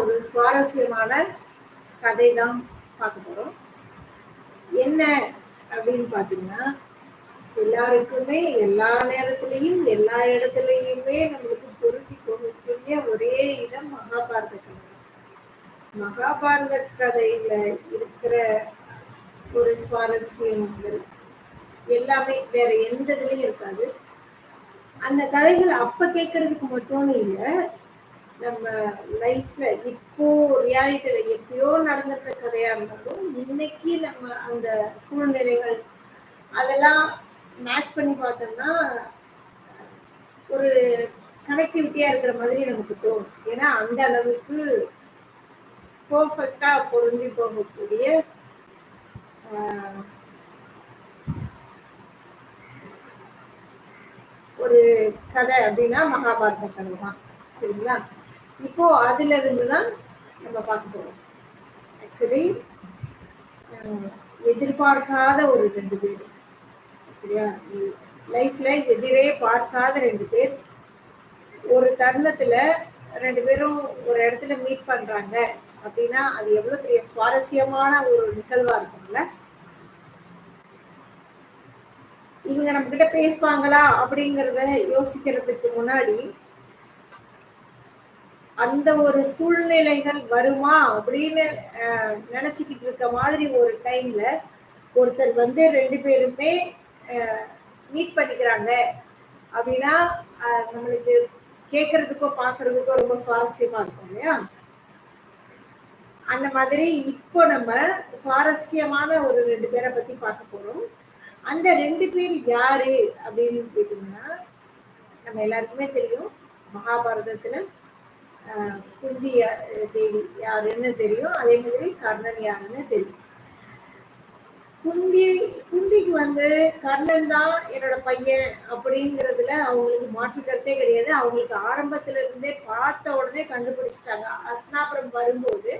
ஒரு சுவாரஸ்யமான கதை தான் பார்க்க போறோம். என்ன அப்படின்னு பார்த்தீங்கன்னா, எல்லாருக்குமே எல்லா நேரத்திலையும் எல்லா இடத்துலையுமே நம்மளுக்கு பொருந்தி போகக்கூடிய ஒரே இடம் மகாபாரத கதை. மகாபாரத கதையில இருக்கிற ஒரு சுவாரஸ்யங்கள் எல்லாமே வேற எந்த இதுலயும் இருக்காது. அந்த கதைகள் அப்ப கேட்கறதுக்கு மட்டும்னு இல்லை, நம்ம லைஃப்ல இப்போ ரியாலிட்டியில எப்பயோ நடந்திருக்க கதையா இருந்தாலும் இன்னைக்கு நம்ம அந்த சூழ்நிலைகள் அதெல்லாம் மேட்ச் பண்ணி பார்த்தோம்னா ஒரு கனெக்டிவிட்டியா இருக்கிற மாதிரி நமக்கு தோணும். ஏன்னா அந்த அளவுக்கு பர்ஃபெக்டா பொருந்தி போகக்கூடிய ஒரு கதை அப்படின்னா மகாபாரத கதை தான். சரிங்களா? இப்போ அதுல இருந்து தான் நம்ம பார்க்க போறோம். ஆக்சுவலி எதிர்பார்க்காத ஒரு 2 பேர், சரியா, லைஃப்ல எதிரே பார்க்காத 2 பேர் ஒரு தருணத்துல 2 பேரும் ஒரு இடத்துல மீட் பண்றாங்க அப்படின்னா அது எவ்வளவு பெரிய சுவாரஸ்யமான ஒரு நிகழ்வா இருக்கும்ல. இவங்க நம்ம கிட்ட பேசுவாங்களா அப்படிங்கிறத யோசிக்கிறதுக்கு முன்னாடி அந்த ஒரு சூழ்நிலைகள் வருமா அப்படின்னு நினைச்சுக்கிட்டு இருக்க மாதிரி ஒரு டைம்ல ஒருத்தர் வந்து 2 பேருமே மீட் பண்ணிக்கிறாங்க அப்படின்னா நம்மளுக்கு கேட்கறதுக்கோ பார்க்கறதுக்கோ ரொம்ப சுவாரஸ்யமா இருக்கும் இல்லையா? அந்த மாதிரி இப்போ நம்ம சுவாரஸ்யமான ஒரு 2 பேரை பத்தி பார்க்க போறோம். அந்த 2 பேர் யாரு அப்படின்னு கேட்டீங்கன்னா, நம்ம எல்லாருக்குமே தெரியும், மகாபாரதத்துல குந்தி தேவி யாருன்னு தெரியும், அதே மாதிரி கர்ணன் யாருன்னு தெரியும். குந்திக்கு வந்து கர்ணன் தான் என்னோட பையன் அப்படிங்கிறதுல அவங்களுக்கு மாற்று கருத்தே கிடையாது. அவங்களுக்கு ஆரம்பத்துல இருந்தே பார்த்த உடனே கண்டுபிடிச்சிட்டாங்க. அஸ்தினாபுரம் வரும்போது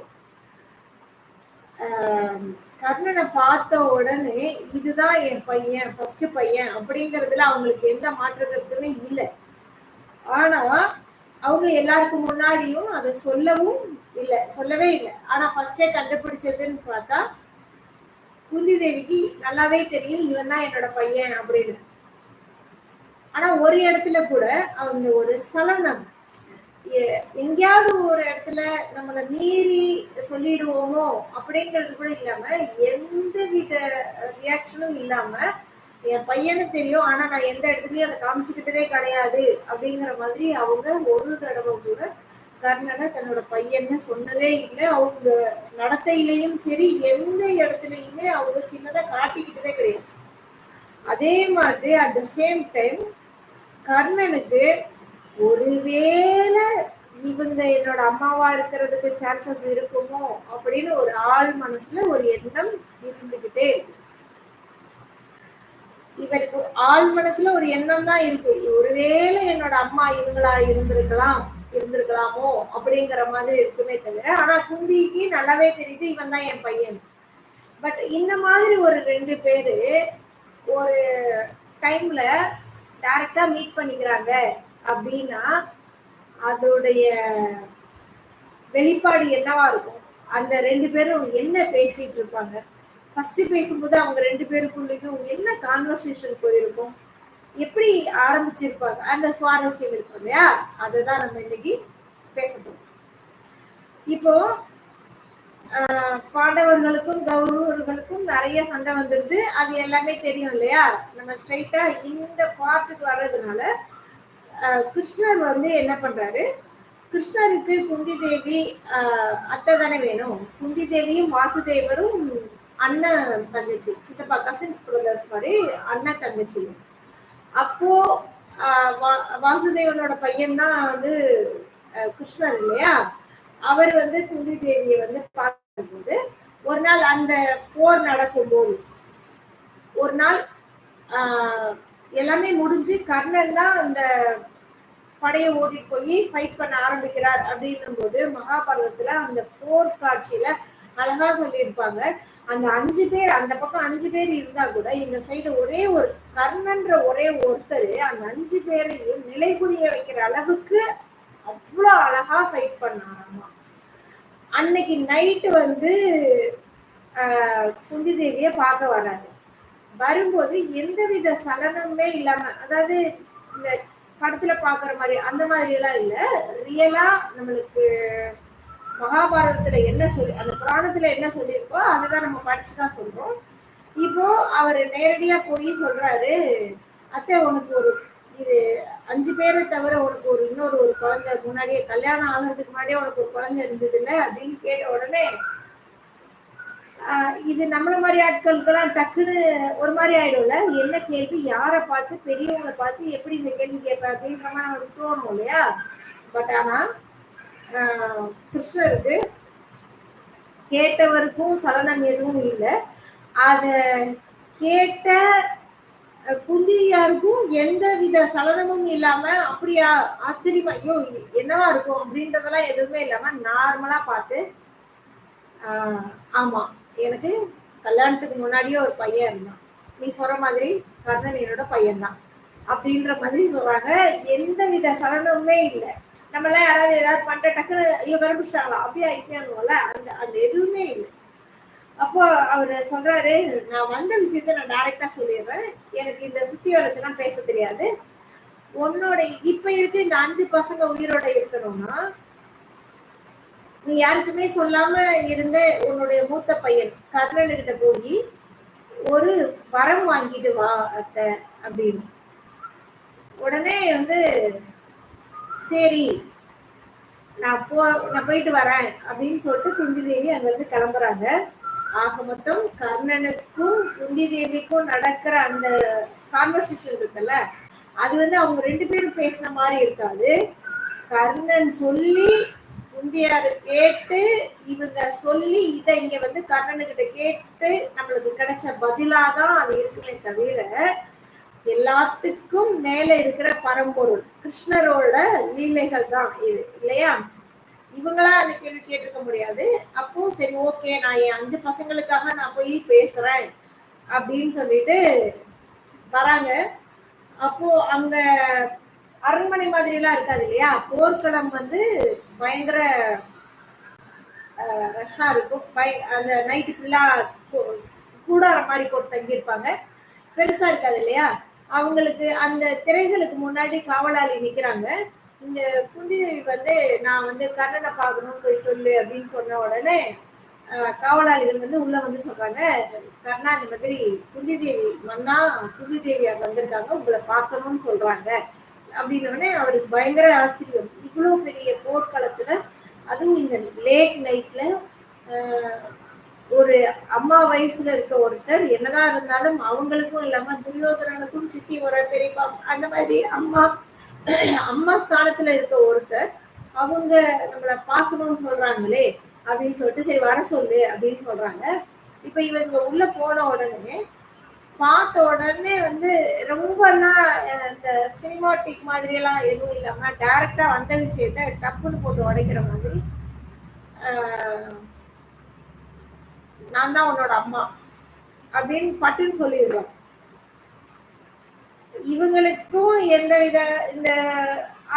கர்ணனை பார்த்த உடனே இதுதான் என் பையன், ஃபர்ஸ்ட் பையன் அப்படிங்கிறதுல அவங்களுக்கு எந்த மாற்று கருத்துமே இல்லை. ஆனா அவங்க எல்லாருக்கும் முன்னாடியும் அதை சொல்லவே இல்லை. ஆனா ஃபர்ஸ்டே கண்டுபிடிச்சதுன்னு பார்த்தா குந்தி தேவிக்கு நல்லாவே தெரியும் இவன் தான் என்னோட பையன் அப்படின்னு. ஆனா ஒரு இடத்துல கூட அவங்க ஒரு சலனம், எங்கேயாவது ஒரு இடத்துல நம்மளை மீறி சொல்லிடுவோமோ அப்படிங்கிறது கூட இல்லாம, எந்த வித ரியாக்ஷனும் இல்லாம என் பையனு தெரியும் ஆனா நான் எந்த இடத்துலயும் அதை காமிச்சுக்கிட்டதே கிடையாது அப்படிங்கிற மாதிரி அவங்க ஒரு தடவை கூட கர்ணனை தன்னோட பையன்னு சொன்னதே இல்லை. அவங்க நடத்தையிலையும் சரி எந்த இடத்துலையுமே அவங்க சின்னதா காட்டிக்கிட்டதே கிடையாது. அதே மாதிரி அட் த சேம் டைம் கர்ணனுக்கு ஒருவேளை இவங்க என்னோட அம்மாவா இருக்கிறதுக்கு சான்சஸ் இருக்குமோ அப்படின்னு ஒரு ஆள் மனசுல ஒரு எண்ணம் இருந்துகிட்டே இருக்கு. இவருக்கு ஆள் மனசுல ஒரு எண்ணம் தான் இருக்கு, ஒருவேளை என்னோட அம்மா இவங்களா இருந்திருக்கலாமோ அப்படிங்கிற மாதிரி இருக்குமே தவிர, ஆனா குந்திக்கு நல்லாவே தெரியுது இவன் தான் என் பையன். பட் இந்த மாதிரி ஒரு 2 பேரு ஒரு டைம்ல டைரக்டா மீட் பண்ணிக்கிறாங்க அப்படின்னா அதோடைய வெளிப்பாடு என்னவா இருக்கும்? அந்த 2 பேரும் என்ன பேசிட்டு இருப்பாங்க? ஃபர்ஸ்ட் பேசும்போது அவங்க 2 பேருக்குள்ளேயும் என்ன கான்வர்சேஷன் போயிருக்கும், எப்படி ஆரம்பிச்சிருப்பாங்க, அந்த சுவாரஸ்யம் இருக்கும் இல்லையா? அதுதான் நம்ம இன்னைக்கு பேச போறோம். இப்போ பாண்டவர்களுக்கும் கௌரவர்களுக்கும் நிறைய சண்டை வந்துருது, அது எல்லாமே தெரியும் இல்லையா? நம்ம ஸ்ட்ரைட்டா இந்த பார்ட்டுக்கு வர்றதுனால கிருஷ்ணர் வந்து என்ன பண்றாரு, கிருஷ்ணருக்கு குந்தி தேவி அத்தை தானே வேணும். குந்தி தேவியும் வாசுதேவரும் அண்ணன் தங்கச்சி, சித்தப்பா கசின்ஸ் பிரதர்ஸ் மாதிரி அண்ணன் தங்கச்சி. அப்போ வாசுதேவனோட பையன்தான் வந்து கிருஷ்ணர் இல்லையா? அவர் வந்து குந்தி தேவியை வந்து பார்க்கும்போது ஒரு நாள் அந்த போர் நடக்கும்போது ஒரு நாள் எல்லாமே முடிஞ்சு கர்ணன் தான் அந்த படையை ஓட்டிட்டு போய் ஃபைட் பண்ண ஆரம்பிக்கிறார் அப்படின்னும் போது மகாபாரதத்துல அந்த போர் காட்சியில அழகா சொல்லியிருப்பாங்க. அந்த 5 பேர், அந்த பக்கம் 5 பேர் இருந்தா கூட இந்த சைடு ஒரே ஒரு கர்ணன்ற ஒரே ஒருத்தர் அந்த 5 பேரையும் நிலைகுலிய வைக்கிற அளவுக்கு அவ்வளோ அழகா ஃபைட் பண்ணாராமா. அன்னைக்கு நைட்டு வந்து குந்தி தேவிய பார்க்க வராரு. வரும்போது எந்தவித சலனமுமே இல்லாம, அதாவது இந்த படத்துல பாக்குற மாதிரி அந்த மாதிரி எல்லாம் இல்ல. ரியலா நம்மளுக்கு மகாபாரதத்துல என்ன சொல்லி, அந்த புராணத்துல என்ன சொல்லியிருக்கோ அதுதான் நம்ம படிச்சுதான் சொல்றோம். இப்போ அவர் நேரடியா போய் சொல்றாரு, அத்தை உனக்கு ஒரு இது 5 பேரை தவிர உனக்கு இன்னொரு ஒரு குழந்தை முன்னாடியே கல்யாணம் ஆகிறதுக்கு முன்னாடியே உனக்கு ஒரு குழந்தை இருந்தது இல்ல அப்படின்னு கேட்ட உடனே இது நம்மள மாதிரி ஆட்களுக்கெல்லாம் டக்குன்னு ஒரு மாதிரி ஆயிடும்ல. என்ன கேள்வி, யாரை பார்த்து, பெரியவங்களை பார்த்து எப்படி இந்த கேள்வி கேட்ப அப்படின்ற மாதிரி நமக்கு தோணும் இல்லையா? பட் ஆனா கிருஷ்ணருக்கு கேட்டவருக்கும் சலனம் எதுவும் இல்லை. அத கேட்ட குந்தியாருக்கும் எந்த வித சலனமும் இல்லாம அப்படியா ஆச்சரியமா, ஐயோ என்னவா இருக்கும் அப்படின்றதெல்லாம் எதுவுமே இல்லாம நார்மலா பார்த்து, ஆமா எனக்கு கல்யாணத்துக்கு முன்னாடியே ஒரு பையன் இருந்தான், நீ சொல்ற மாதிரி கர்ணன் என்னோட பையன்தான் அப்படின்ற மாதிரி சொல்றாங்க. எந்த வித சலனமுமே இல்லை. நம்ம எல்லாம் யாராவது ஏதாவது பண்ற டக்குன்னு ஐயோ கண்டுபிடிச்சாங்களா அப்படியா இப்படியானுவோம்ல, அந்த அந்த எதுவுமே இல்லை. அப்போ அவரு சொல்றாரு, நான் வந்த விஷயத்த நான் டைரக்டா சொல்லிடுறேன், எனக்கு இந்த சுத்தி வளைச்செல்லாம் பேச தெரியாது. உன்னோட இப்ப இருக்கு இந்த 5 பசங்க உயிரோட இருக்கணும்னா நீ யாருக்குமே சொல்லாம இருந்த உன்னுடைய மூத்த பையன் கர்ணன்கிட்ட போய் ஒரு வரம் வாங்கிட்டு வா அத்தை அப்படின்னு. உடனே வந்து சரி நான் போயிட்டு வரேன் அப்படின்னு சொல்லிட்டு குந்தி தேவி அங்க இருந்து கிளம்புறாங்க. ஆக மொத்தம் கர்ணனுக்கும் குந்தி தேவிக்கும் நடக்கிற அந்த கான்வர்சேஷன் இருக்குல்ல, அது வந்து அவங்க 2 பேரும் பேசுன மாதிரி இருக்காது. கர்ணன் சொல்லி குந்தியாரு கேட்டு இவங்க சொல்லி இதை இங்க வந்து கர்ணனுக்கிட்ட கேட்டு நம்மளுக்கு கிடைச்ச பதிலாதான் அது இருக்குமே தவிர எல்லாத்துக்கும் மேல இருக்கிற பரம்பொருள் கிருஷ்ணரோட லீலைகள் தான் இது இல்லையா? இவங்களா அந்த கேள்வி கேட்டிருக்க முடியாது. அப்போ சரி ஓகே, நான் என் 5 பசங்களுக்காக நான் போய் பேசுறேன் அப்படின்னு சொல்லிட்டு வராங்க. அப்போ அங்க அரண்மனை மாதிரி எல்லாம் இருக்காது இல்லையா, போர்க்களம் வந்து பயங்கர ரஷ்ஷா இருக்கும். அந்த நைட்டு ஃபுல்லா கூடார மாதிரி போட்டு தங்கியிருப்பாங்க, பெருசா இருக்காது இல்லையா. அவங்களுக்கு அந்த திரைகளுக்கு முன்னாடி காவலாளி நிக்கிறாங்க. இந்த குந்திதேவி வந்து நான் வந்து கர்ணனை பார்க்கணும்னு போய் சொல்லு அப்படின்னு சொன்ன உடனே காவலாளிகள் வந்து உள்ள வந்து சொல்றாங்க, கர்ணா இந்த மாதிரி குந்திதேவி மன்னா குந்திதேவியார் வந்திருக்காங்க, உங்களை பார்க்கணும்னு சொல்றாங்க அப்படின்னோடனே அவருக்கு பயங்கர ஆச்சரியம். இவ்வளோ பெரிய போர்க்களத்துல அதுவும் இந்த லேட் நைட்ல ஒரு அம்மா வயசுல இருக்க ஒருத்தர் என்னதான் இருந்தாலும் அவங்களுக்கும் இல்லாம துரியோதனனுக்கும் சித்தி ஒரு பெரியப்பா அந்த மாதிரி அம்மா ஸ்தானத்துல இருக்க ஒருத்தர் அவங்க நம்மள பார்க்கணும்னு சொல்றாங்களே அப்படின்னு சொல்லிட்டு சரி வர சொல்லு அப்படின்னு சொல்றாங்க. இப்ப இவங்க உள்ள போன உடனே பார்த்த உடனே வந்து ரொம்பலாம் இந்த சினிமாட்டிக் மாதிரி எல்லாம் எதுவும் இல்லாம டைரக்டா வந்த விஷயத்த டப்புன்னு போட்டு உடைக்கிற மாதிரி, நான் தான் உன்னோட அம்மா அப்படின்னு பட்டுன்னு சொல்லிடுறோம். இவங்களுக்கும் எந்த வித இந்த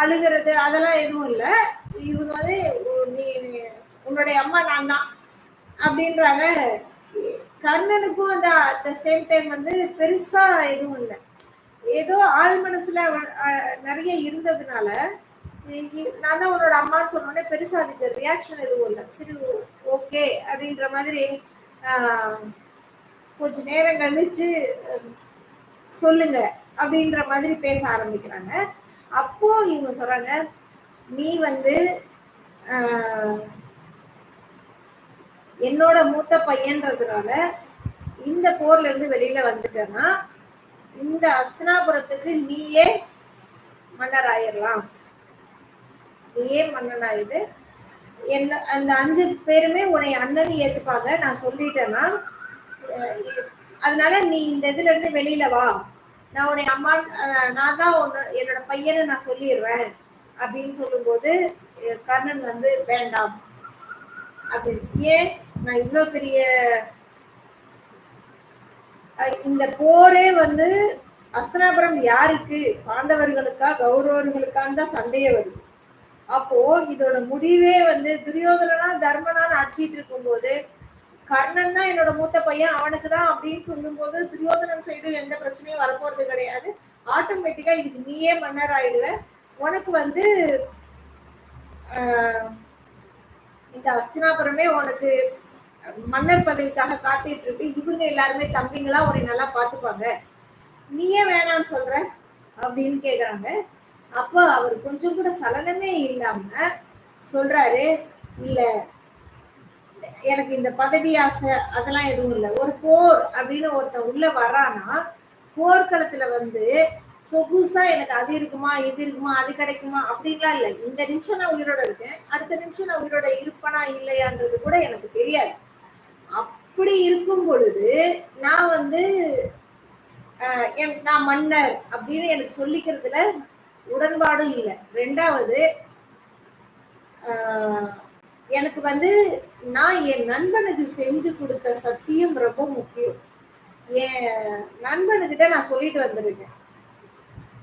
அழுகிறது அதெல்லாம் எதுவும் இல்லை. இவங்க வந்து நீ உன்னுடைய அம்மா நான் தான் அப்படின்றாங்க. கர்ணனுக்கும் அந்த அட் த சேம் டைம் வந்து பெருசா எதுவும் இல்லை, ஏதோ ஆள் மனசுல நிறைய இருந்ததுனால நான் தான் உன்னோட அம்மான்னு சொன்னோடனே பெருசா அதுக்கு ரியாக்ஷன் எதுவும் இல்லை. சரி ஓகே அப்படின்ற மாதிரி கொஞ்ச நேரம் கழிச்சு சொல்லுங்க அப்படின்ற மாதிரி பேச ஆரம்பிக்கிறாங்க. அப்போ இவங்க சொல்றாங்க, நீ வந்து என்னோட மூத்த பையன்றதுனால இந்த போர்ல இருந்து வெளியில வந்துட்டேன்னா இந்த அஸ்தினாபுரத்துக்கு நீயே மன்னர் ஆயிடலாம், நீயே மன்னன் ஆயிடு, என்ன அந்த 5 பேருமே உன்னை அண்ணன் ஏத்துப்பாங்க நான் சொல்லிட்டேன்னா, அதனால நீ இந்த இதுல இருந்து வெளியில வா, நான் உன்னை அம்மா நான் தான் என்னோட பையனை நான் சொல்லிடுறேன் அப்படின்னு சொல்லும்போது கர்ணன் வந்து வேண்டாம் அப்படின்னு. ஏன், நான் இவ்வளோ பெரிய இந்த போரே வந்து அஸ்தினாபுரம் யாருக்கு, பாண்டவர்களுக்கா கௌரவர்களுக்கான்னு தான் சண்டையே வருது. அப்போ இதோட முடிவே வந்து துரியோதனா தர்மனான்னு அடிச்சிட்டு இருக்கும்போது கர்ணன் தான் என்னோட மூத்த பையன் அவனுக்கு தான் அப்படின்னு சொல்லும்போது துரியோதனன் சைடும் எந்த பிரச்சனையும் வரப்போறது கிடையாது. ஆட்டோமேட்டிக்கா இதுக்கு நீயே மன்னர் ஆயிடுவ. உனக்கு வந்து இந்த அஸ்தினாபுரமே உனக்கு மன்னர் பதவிக்காக காத்துட்டு இருக்கு. இவங்க எல்லாருமே தம்பிங்களா உன்னை நல்லா பார்த்துப்பாங்க. நீயே வேணான்னு சொல்ற அப்படின்னு கேக்குறாங்க. அப்போ அவர் கொஞ்சம் கூட சலனமே இல்லாம சொல்றாரு, இல்ல எனக்கு இந்த பதவி ஆசை அதெல்லாம் எதுவும் இல்லை. ஒரு போர் அப்படின்னு ஒருத்தன் உள்ள வரானா போர்க்களத்துல வந்து சொகுசா எனக்கு அது இருக்குமா இது இருக்குமா அது கிடைக்குமா அப்படின்லாம் இல்லை. இந்த நிமிஷம் நான் உயிரோட இருக்கேன், அடுத்த நிமிஷம் நான் உயிரோட இருப்பனா இல்லையான்றது கூட எனக்கு தெரியாது. அப்படி இருக்கும் பொழுது நான் வந்து நான் மன்னர் அப்படின்னு எனக்கு சொல்லிக்கிறதுல உடன்பாடும் இல்லை. ரெண்டாவது எனக்கு வந்து நான் என் நண்பனுக்கு செஞ்சு கொடுத்த சத்தியம் ரொம்ப முக்கியம். என் நண்பனுக்கிட்ட நான் சொல்லிட்டு வந்திருக்கேன்,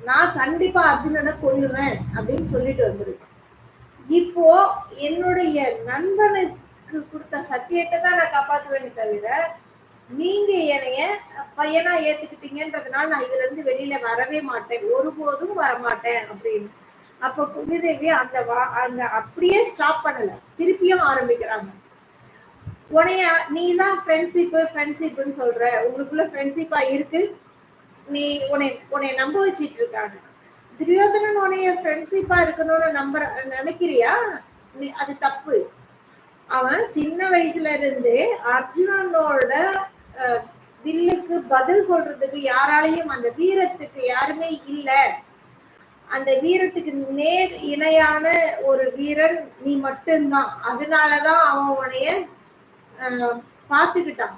நான் கண்டிப்பா அர்ஜுனனை கொல்லுவேன் அப்படின்னு சொல்லிட்டு வந்திருக்கேன். இப்போ என்னுடைய நண்பனுக்கு கொடுத்த சத்தியத்தை தான் நான் காப்பாத்துவேன்னு தவிர நீங்க என்னைய பையனா ஏத்துக்கிட்டீங்கன்றதுனால நான் இதுல இருந்து வெளியில வரவே மாட்டேன், ஒருபோதும் வரமாட்டேன் அப்படின்னு. அப்ப குந்திதேவி அங்க அப்படியே ஸ்டாப் பண்ணல, திருப்பியும் ஆரம்பிக்கிறாங்க. உனைய நீ தான் ஃப்ரெண்ட்ஷிப்னு சொல்ற, உங்களுக்குள்ள ஃப்ரெண்ட்ஷிப்பா இருக்கு, நீ உன்னை நம்ப வச்சிட்டு இருக்காங்க. துரியோதனன் உனைய ஃப்ரெண்ட்ஷிப்பா இருக்கணும்னு நினைக்கிறியா? அது தப்பு. அவன் சின்ன வயசுல இருந்து அர்ஜுனனோட வில்லுக்கு பதில் சொல்றதுக்கு யாராலையும் அந்த வீரத்துக்கு யாருமே இல்லை. அந்த வீரத்துக்கு நேர் இணையான ஒரு வீரன் நீ மட்டும்தான். அதனாலதான் அவன் உனைய பார்த்துக்கிட்டான்.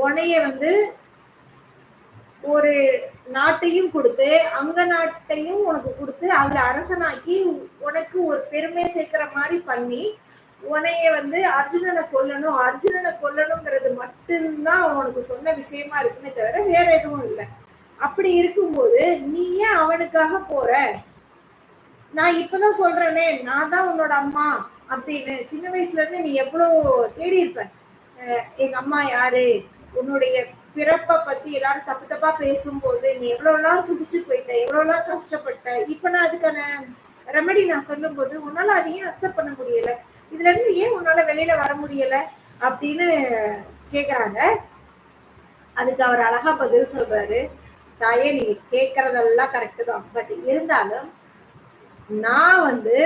உனைய வந்து ஒரு நாட்டையும் கொடுத்து அங்க நாட்டையும் உனக்கு கொடுத்து அதுல அரசனாக்கி உனக்கு ஒரு பெருமை சேர்க்கிற மாதிரி பண்ணி உனைய வந்து அர்ஜுனனை கொல்லணுங்கிறது மட்டும்தான் உனக்கு சொன்ன விஷயமா இருக்குமே தவிர வேற எதுவும் இல்லை. அப்படி இருக்கும்போது நீ ஏன் அவனுக்காக போற? நான் இப்பதான் சொல்றேனே, நான் தான் உன்னோட அம்மா அப்படின்னு. சின்ன வயசுல இருந்து நீ எவ்வளவு தேடி இருப்ப, எங்க அம்மா யாரு, உன்னுடைய பிறப்பை பத்தி எல்லாரும் தப்பு தப்பா பேசும்போது நீ எவ்வளவுலாம் துடிச்சு போயிட்ட, எவ்வளவுலாம் கஷ்டப்பட்ட. இப்ப நான் அதுக்கான ரெமெடி நான் சொல்லும் போது உன்னால அதையும் அக்செப்ட் பண்ண முடியல, இதுல இருந்து ஏன் உன்னால வெளியில வர முடியல அப்படின்னு கேக்குறாங்க. அதுக்கு அவர் அழகா பதில் சொல்றாரு, தாயே நீங்க கேட்கறதெல்லாம் கரெக்டு தான், பட் இருந்தாலும் நான் வந்து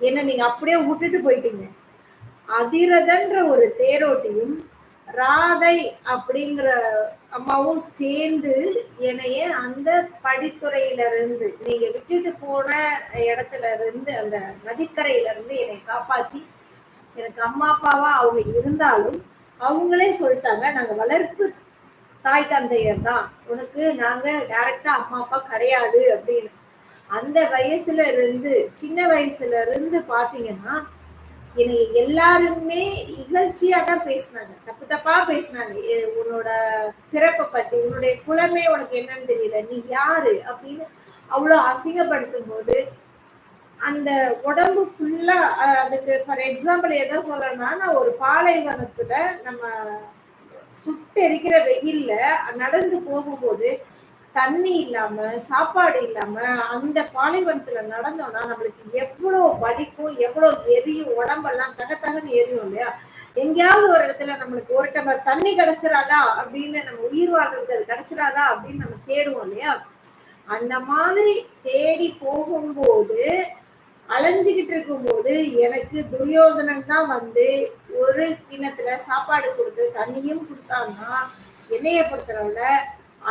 என்ன நீங்க அப்படியே விட்டுட்டு போயிட்டீங்க. அதிரதன்ற ஒரு தேரோட்டியும் ராதை அப்படிங்கிற அம்மாவும் சேர்ந்து என்னைய அந்த படித்துறையில இருந்து நீங்க விட்டுட்டு போன இடத்துல இருந்து அந்த நதிக்கரையில இருந்து என்னை காப்பாத்தி, எனக்கு அம்மா அப்பாவா அவங்க இருந்தாலும் அவங்களே சொல்லிட்டாங்க, நாங்க வளர்ப்பு தாய் தந்தையர் தான் உனக்கு, நாங்க டைரக்டா அம்மா அப்பா கிடையாது அப்படின்னு. அந்த வயசுல இருந்து சின்ன வயசுல இருந்து பாத்தீங்கன்னா என்னை எல்லாருமே இகழ்ச்சியா தான் பேசினாங்க, தப்பு தப்பா பேசினாங்க. உன்னோட பிறப்பை பத்தி, உன்னுடைய குலமே உனக்கு என்னன்னு தெரியல, நீ யாரு அப்படின்னு அவ்வளவு அசிங்கப்படுத்தும் போது அந்த உடம்பு ஃபுல்லா அதுக்கு ஃபார் எக்ஸாம்பிள் எதை சொல்றேன்னா, நான் ஒரு பாலைவனத்துல நம்ம சுட்டெரிக்கிற வெயில்ல நடந்து போகும்போது தண்ணி இல்லாம சாப்பாடு இல்லாம அந்த பாலைவனத்துல நடந்தோம்னா நம்மளுக்கு எவ்வளவு வலிக்கும், எவ்வளவு எரியும், உடம்பெல்லாம் தகன்னு எரியும் இல்லையா? எங்கேயாவது ஒரு இடத்துல நம்மளுக்கு ஒரு டம்ளர் தண்ணி கிடைச்சிடாதா அப்படின்னு, நம்ம உயிர் வாழ்றதுக்கு அது கிடைச்சிடாதா அப்படின்னு நம்ம தேடுவோம் இல்லையா? அந்த மாதிரி தேடி போகும்போது அலைஞ்சுக்கிட்டு இருக்கும்போது எனக்கு துரியோதனன் தான் வந்து ஒரு கிண்ணத்துல சாப்பாடு கொடுத்து தண்ணியும் கொடுத்தான்னா என்னைய பொறுத்தளவுல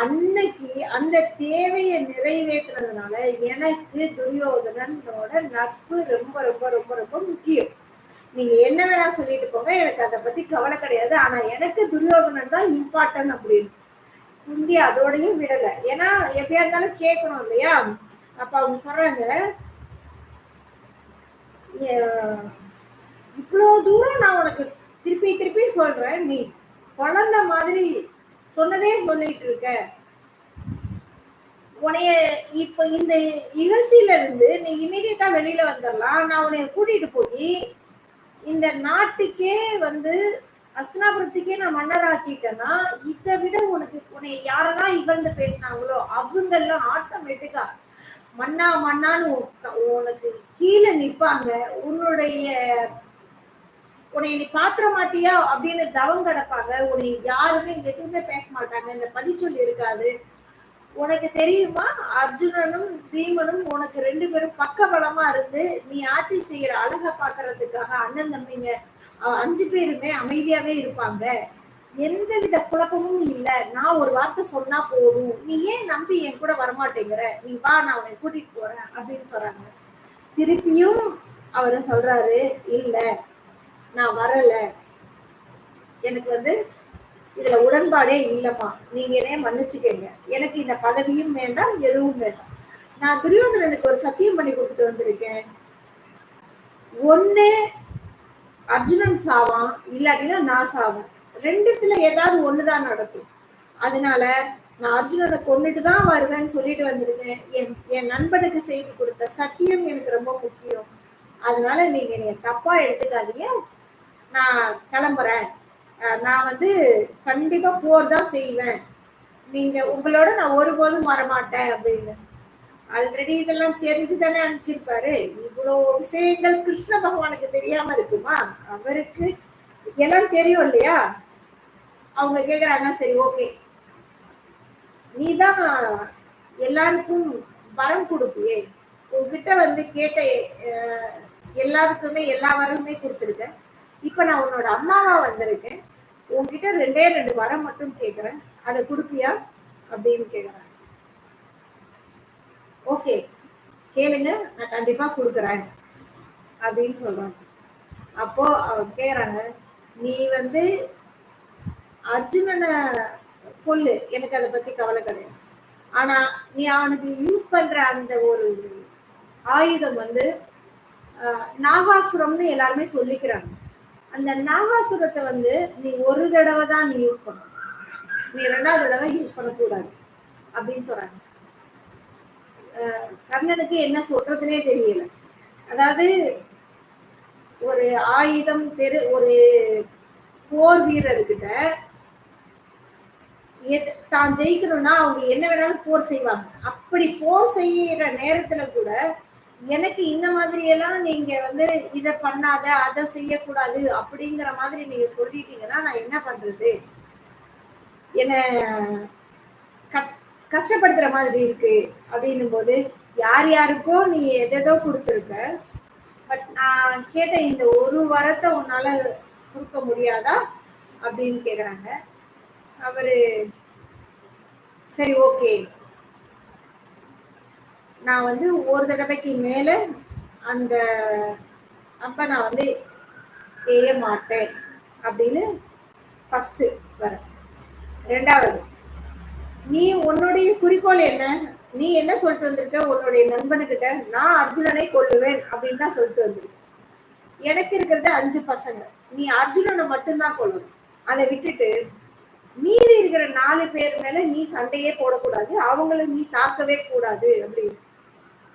அன்னைக்கு அந்த தேவையை நிறைவேற்றுறதுனால எனக்கு துரியோதனனோட நட்பு ரொம்ப ரொம்ப ரொம்ப ரொம்ப முக்கியம். நீங்க என்ன வேணா சொல்லிட்டு போங்க, எனக்கு அதை பத்தி கவலை கிடையாது, ஆனா எனக்கு துரியோதனன் தான் இம்பார்ட்டன் அப்படின்னு. குந்தி அதோடையும் விடல, ஏன்னா எப்படியா இருந்தாலும் கேட்கணும் இல்லையா? அப்ப அவங்க சொல்றாங்க, இவ்வளவு தூரம் நான் உனக்கு திருப்பி திருப்பி சொல்றேன், நீ குழந்தை மாதிரி சொன்னதே சொல்லிட்டு இருக்க, உனைய இப்ப இந்த இகழ்ச்சியில இருந்து நீ இமீடியட்டா வெளியில வந்துடலாம். நான் உன்னைய கூட்டிட்டு போய் இந்த நாட்டுக்கே வந்து அஸ்தினாபுரத்துக்கே நான் மன்னராக்கிட்டேன்னா, இதை விட உனக்கு உன்னை யாரெல்லாம் இகழ்ந்து பேசினாங்களோ அவங்கெல்லாம் ஆட்டோமேட்டிக்கா மன்னா மன்னான்னு உனக்கு கீழே நிப்பாங்க. உன்னை நீ பாத்திர மாட்டியா அப்படின்னு தவம் கிடப்பாங்க. உன்னை யாருமே எதுவுமே பேச மாட்டாங்க. இந்த படிச்சொல் இருக்காது. உனக்கு தெரியுமா, அர்ஜுனனும் பீமனும் உனக்கு 2 பேரும் பக்க பலமா இருந்து நீ ஆட்சி செய்யற அழகை பாக்குறதுக்காக அண்ணன் தம்பிங்க 5 பேருமே அமைதியாவே இருப்பாங்க. எந்தவித குழப்பமும் இல்லை. நான் ஒரு வார்த்தை சொன்னா போதும். நீ ஏன் நம்பி என் கூட வரமாட்டேங்கிற? நீ வா, நான் உன்னை கூட்டிட்டு போறேன் அப்படின்னு சொல்றாங்க. திருப்பியும் அவரை சொல்றாரு, இல்ல நான் வரல, எனக்கு வந்து இதுல உடன்பாடே இல்லம்மா, நீங்க என்னைய மன்னிச்சுக்கங்க, எனக்கு இந்த பதவியும் வேண்டாம், எதுவும் வேண்டாம். நான் துரியோதனனுக்கு ஒரு சத்தியம் பண்ணி கொடுத்துட்டு வந்திருக்கேன். ஒண்ணு அர்ஜுனன் சாவான், இல்லாட்டினா நான் சாவேன். ரெண்டுத்துல ஏதாவது ஒண்ணுதான் நடக்கும். அதனால நான் அர்ஜுனனை கொண்டுட்டு தான் வருவேன்னு சொல்லிட்டு வந்திருக்கேன். என் நண்பனுக்கு செய்து கொடுத்த சத்தியம் எனக்கு ரொம்ப முக்கியம். அதனால நீங்க என்னைய தப்பா எடுத்துக்காதீங்க, நான் கிளம்புறேன். நான் வந்து கண்டிப்பா போர் தான் செய்வேன். நீங்க உங்களோட நான் ஒருபோதும் வரமாட்டேன் அப்படின்னு. ஆல்ரெடி இதெல்லாம் தெரிஞ்சுதானே அனுப்பிச்சிருப்பாரு. இவ்வளவு விஷயங்கள் கிருஷ்ண பகவானுக்கு தெரியாம இருக்குமா? அவருக்கு எல்லாம் தெரியும் இல்லையா? அவங்க கேக்குறாங்க, சரி ஓகே, நீதான் எல்லாருக்கும் வரம் கொடுப்பியே, உன்கிட்ட வந்து கேட்ட எல்லாருக்குமே எல்லா வரமுமே கொடுத்துருக்க. இப்ப நான் உன்னோட அம்மாவா வந்திருக்கேன், உன்கிட்ட 2 வரம் மட்டும் கேக்குறேன், அதை கொடுப்பியா அப்படின்னு கேக்குறாங்க. ஓகே கேளுங்க, நான் கண்டிப்பா கொடுக்குறேன் அப்படின்னு சொல்றாங்க. அப்போ அவங்க கேக்குறாங்க, நீ வந்து அர்ஜுனனை கொல்லு, எனக்கு அதை பத்தி கவலை கிடையாது. ஆனா நீ அவனுக்கு யூஸ் பண்ற அந்த ஒரு ஆயுதம் வந்து நாகாசுரம்னு எல்லாருமே சொல்லிக்கிறாங்க. அந்த நாகாசுரத்தை வந்து நீ ஒரு தடவை தான் நீ யூஸ் பண்ணணும், நீ 2வது தடவை யூஸ் பண்ணக்கூடாது அப்படின்னு சொல்றாங்க. கர்ணனுக்கு என்ன சொல்றதுனே தெரியல. அதாவது ஒரு ஆயுதம் ஒரு போர் வீரர்கிட்ட தான் ஜெயிக்கணும்னா அவங்க என்ன வேணாலும் போர் செய்வாங்க. அப்படி போர் செய்யற நேரத்துல கூட எனக்கு இந்த மாதிரி எல்லாம் நீங்க வந்து இதை பண்ணாத, அதை செய்யக்கூடாது அப்படிங்கிற மாதிரி நீங்க சொல்லிட்டீங்கன்னா நான் என்ன பண்றது? என்ன கஷ்டப்படுத்துற மாதிரி இருக்கு அப்படின்னும் போது, யார் யாருக்கோ நீ எதோ கொடுத்துருக்க, பட் நான் கேட்ட இந்த ஒரு வரத்தை உன்னால கொடுக்க முடியாதா அப்படின்னு கேக்குறாங்க. அவரு சரி ஓகே, நான் வந்து ஒரு தடவைக்கு மேல அந்த அப்ப நான் வந்து ஏய மாட்டேன் அப்படின்னு ஃபர்ஸ்ட் வர. 2வது, நீ உன்னுடைய குறிக்கோள் என்ன? நீ என்ன சொல்லிட்டு வந்திருக்க உன்னுடைய நண்பனுக்கிட்ட? நான் அர்ஜுனனை கொல்லுவேன் அப்படின்னு தான் சொல்லிட்டு வந்திருக்க. எனக்கு இருக்கிறது 5 பசங்க, நீ அர்ஜுனனை மட்டும்தான் கொல்லணும். அதை விட்டுட்டு மீதி இருக்கிற 4 பேர் மேல நீ சண்டையே போடக்கூடாது, அவங்களை நீ தாக்கவே கூடாது அப்படின்னு.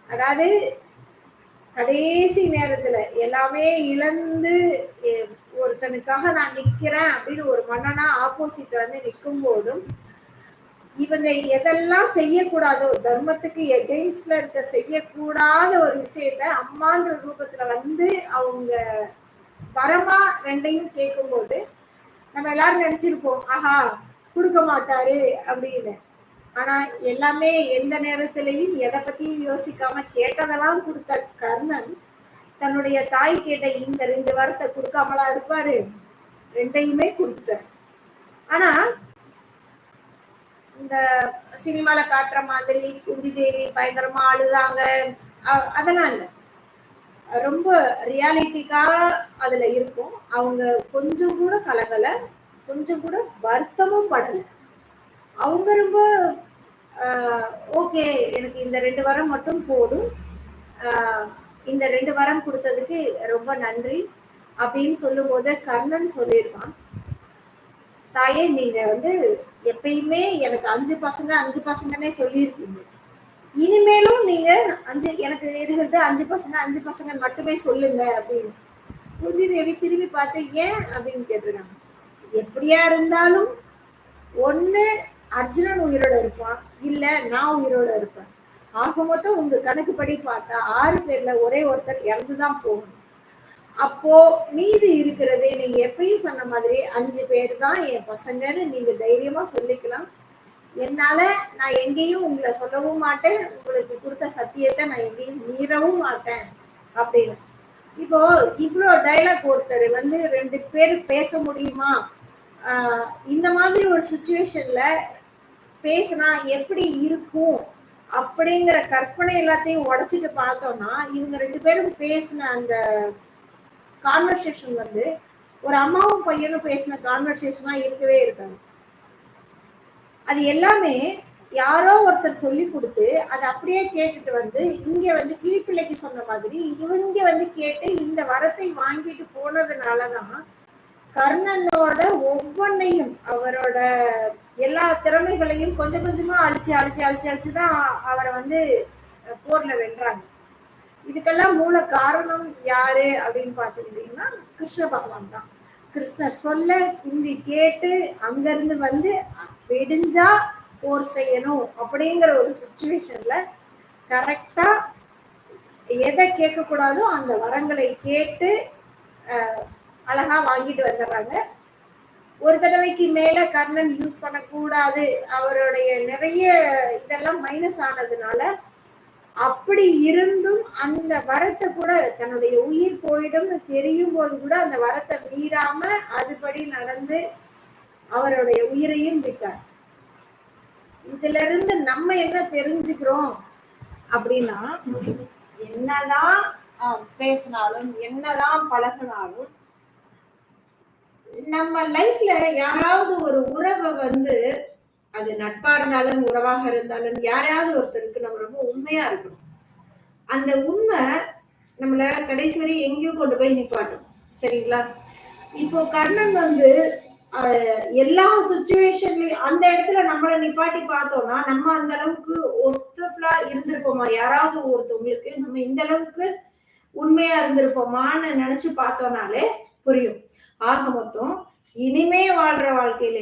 அதாவது கடைசி நேரத்துல எல்லாமே இழந்து ஒருத்தனுக்காக நான் நிக்கிறேன் அப்படின்னு ஒரு மன்னனா ஆப்போசிட் வந்து நிற்கும் போதும் இவங்க எதெல்லாம் செய்யக்கூடாதோ, தர்மத்துக்கு எகெயின்ஸ்ட்ல இருக்க செய்யக்கூடாத ஒரு விஷயத்த அம்மான்ற ரூபத்துல வந்து அவங்க வரமா 2யும் கேட்கும்போது நம்ம எல்லாரும் நினைச்சிருப்போம், ஆஹா கொடுக்க மாட்டாரு அப்படின்னு. ஆனா எல்லாமே எந்த நேரத்திலையும் எதை பத்தியும் யோசிக்காம கேட்டதெல்லாம் கொடுத்த கர்ணன் தன்னுடைய தாய் கேட்ட இந்த 2 வரத்தை கொடுக்காமலா இருப்பாரு? 2யுமே கொடுத்துட்டார். ஆனா இந்த சினிமால காட்டுற மாதிரி குந்தி தேவி பயங்கரமா அழுதாங்க அதெல்லாம் இல்லை. ரொம்ப ரியாலிட்டிக்கா அதுல இருக்கும். அவங்க கொஞ்சம் கூட கலங்கல, கொஞ்சம் கூட வருத்தமும் படல. அவங்க ரொம்ப ஓகே, எனக்கு இந்த 2 வரம் மட்டும் போதும், இந்த 2 வரம் கொடுத்ததுக்கு ரொம்ப நன்றி அப்படின்னு சொல்லும் போது கர்ணன் சொல்லியிருக்கான், தாயே நீங்க வந்து எப்பயுமே எனக்கு 5 பசங்கன்னே சொல்லியிருக்கீங்க, இனிமேலும் நீங்க எனக்கு இருக்கிறது 5 பசங்க மட்டுமே சொல்லுங்க அப்படின்னு. குந்தி தேவி திரும்பி பார்த்து ஏன் அப்படின்னு கேட்டிருக்காங்க. எப்படியா இருந்தாலும் ஒண்ணு அர்ஜுனன் உயிரோட இருப்பான், இல்ல நான் உயிரோட இருப்பேன். ஆக மொத்தம் உங்க கணக்குப்படி பார்த்தா 6 பேர்ல ஒரே ஒருத்தர் இறந்துதான் போகணும். அப்போ மீதி இருக்கிறதே நீங்க எப்பயும் சொன்ன மாதிரி 5 பேர் தான் என் பசங்கன்னு நீங்க தைரியமா சொல்லிக்கலாம். என்னால நான் எங்கேயும் உங்களை சொல்லவும் மாட்டேன், உங்களுக்கு கொடுத்த சத்தியத்தை நான் எங்கேயும் மீறவும் மாட்டேன் அப்படின்னு. இப்போ இவ்வளோ டைலாக் ஒருத்தர் 2 பேர் பேச முடியுமா? இந்த மாதிரி ஒரு சுச்சுவேஷன்ல பேசினா எப்படி இருக்கும் அப்படிங்கிற கற்பனை எல்லாத்தையும் உடைச்சிட்டு பார்த்தோம்னா, இவங்க 2 பேரும் பேசின அந்த கான்வர்சேஷன் ஒரு அம்மாவும் பையனும் பேசின கான்வர்சேஷனா இருக்கவே இருக்காது. அது எல்லாமே யாரோ ஒருத்தர் சொல்லி கொடுத்து அதை அப்படியே கேட்டுட்டு இங்க கிளிப்பிள்ளைக்கு சொன்ன மாதிரி இவங்க கேட்டு இந்த வரத்தை வாங்கிட்டு போனதுனாலதான் கர்ணனோட ஒவ்வொன்னையும் அவரோட எல்லா திறமைகளையும் கொஞ்சம் கொஞ்சமா அழிச்சுதான் அவரை போர்ல வென்றாங்க. இதுக்கெல்லாம் மூல காரணம் யாரு அப்படின்னு பாத்துக்கிட்டீங்கன்னா கிருஷ்ண பகவான் தான். கிருஷ்ணர் சொல்ல குந்தி கேட்டு அங்கிருந்து வெடிஞ்சா போர் செய்யணும் அப்படிங்கிற ஒரு சுச்சுவேஷன்ல கரெக்டா எதை கேட்க கூடாதோ அந்த வரங்களை கேட்டு அழகா வாங்கிட்டு வந்துடுறாங்க. ஒரு தடவைக்கு மேல கர்ணன் யூஸ் பண்ணக்கூடாது, அவருடைய நிறைய இதெல்லாம் மைனஸ் ஆனதுனால அப்படி இருந்தும் அந்த வரத்தை கூட தன்னுடைய உயிர் போயிடும்னு தெரியும் போது கூட அந்த வரத்தை மீறாம அதுபடி நடந்து அவருடைய உயிரையும் விட்டார். இதுல இருந்து நம்ம என்ன தெரிஞ்சுக்கிறோம் அப்படின்னா, என்னதான் பேசினாலும் என்னதான் பழகினாலும் நம்ம லைஃப்ல யாராவது ஒரு உறவை அது நட்பா இருந்தாலும் உறவாக இருந்தாலும் யாராவது ஒருத்தருக்கு நம்ம ரொம்ப உண்மையா இருக்கணும். அந்த உண்மை நம்மள கடைசி வரை எங்கேயும் கொண்டு போய் நிப்பாட்டும். சரிங்களா? இப்போ கர்ணன் எல்லா சுச்சுவேஷன்லயும் அந்த இடத்துல நம்மளை நிப்பாட்டி பார்த்தோம்னா நம்ம அந்த அளவுக்கு ஒர்த்தபிளா இருந்திருப்போமா? யாராவது ஒருத்தவங்களுக்கு நம்ம இந்த அளவுக்கு உண்மையா இருந்திருப்போமான்னு நினைச்சு பார்த்தோம்னாலே புரியும். ஆக மொத்தம் இனிமே வாழ்ற வாழ்க்கையில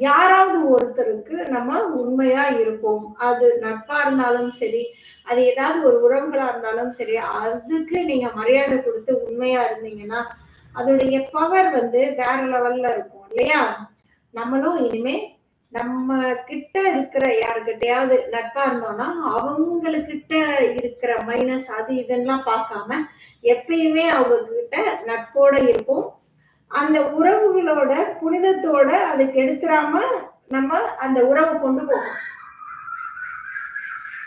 யாராவது ஒருத்தருக்கு நம்ம உண்மையா இருப்போம். அது நட்பா இருந்தாலும் சரி, அது ஏதாவது ஒரு உறவுகளா இருந்தாலும் சரி, அதுக்கு நீங்க மரியாதை கொடுத்து உண்மையா இருந்தீங்கன்னா அதோடைய பவர் வேற லெவல்ல இருக்கும் இல்லையா? நம்மளும் இனிமே நம்ம கிட்ட இருக்கிற யாருக்கிட்டையாவது நட்பா இருந்தோம்னா அவங்கக்கிட்ட இருக்கிற மைனஸ் அது இதெல்லாம் பார்க்காம எப்பயுமே அவங்க கிட்ட நட்போட இருப்போம். அந்த உறவுகளோட புனிதத்தோட அது கெடுத்துறாம நம்ம அந்த உறவை கொண்டு போகணும்.